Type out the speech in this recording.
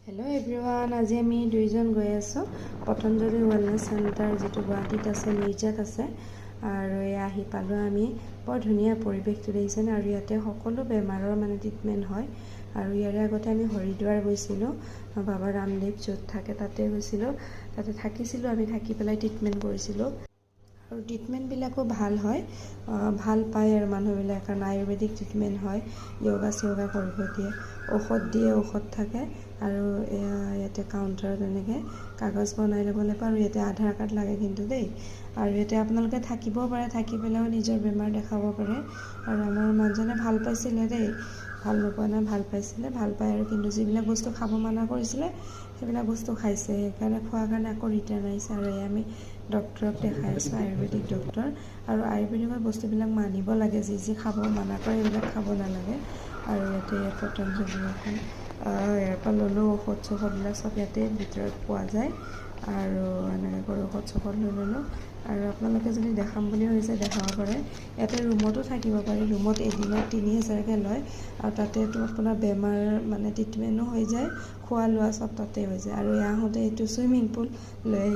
hello everyone आज आमी दुईजन गई आसो पतंजलि वेलनेस सेंटर जी गुवाहाटीत आछे मिर्जात आछे और आहि पालो आमी बर धुनिया परिवेश देখিছেনে और इयाते सकलो बेमाৰৰ माने ट्रिटमेंट হয় और यारे आगते आमी हरिद्वार গৈছিলো बाबा रामदेव जोत থাকে ताते গৈছিলো ताते থাকিছিলো आमी থাকি পেলাই ट्रिटमेंट কৰিছিলো और ट्रिटमेंट बिलाको ভাল হয় ভাল পায় और मानुहबिलाक कारण आयुर्वेदिक ट्रिटमेंट হয় योगा सोगा কৰিব দিয়ে ঔষধ থাকে আৰু ইয়াতে কাউন্টাৰত এনেকে কাগজ বনাই ল'ব লাগিব আৰু ইয়াতে আধাৰ কাৰ্ড লাগে কিন্তু দেই আৰু ইয়াতে আপোনালোকে থাকিব পাৰে থাকি পেলাও নিজৰ বেমাৰ দেখাব পাৰে আৰু আমাৰ মানুহজনে ভাল পাইছিলে দেই ভাল নোপোৱা না ভাল পাইছিলে ভাল পায় আৰু কিন্তু যিবিলাক বস্তু খাব মানা কৰিছিলে সেইবিলাক বস্তু খাইছে সেইকাৰণে খোৱাৰ কাৰণে আকৌ ৰিটাৰ্ণ আহিছে আৰু আমি ডক্টৰক দেখাই আছো আয়ুৰ্বেদিক ডক্টৰ আৰু আয়ুৰ্বেদিকৰ বস্তুবিলাক মানিব লাগে যি খাব মানা কৰে এইবিলাক খাব নালাগে আৰু ইয়াতে পতঞ্জলি এখন ইয়াৰ পৰা ল'লো ঔষধ চৌষধবিলাক চব ইয়াতে ভিতৰত পোৱা যায় আৰু এনেকৈ কৰি ঔষধ চৌষধ লৈ ল'লোঁ আৰু আপোনালোকে যদি দেখাম বুলি ভাবিছে দেখাব পাৰে ইয়াতে ৰুমতো থাকিব পাৰি ৰুমত এদিনত 3000কৈ লয় আৰু তাতেতো আপোনাৰ বেমাৰ মানে ট্ৰিটমেণ্টো হৈ যায় খোৱা লোৱা চব তাতে হৈ যায় আৰু আহোঁতে এইটো চুইমিং পুল লৈ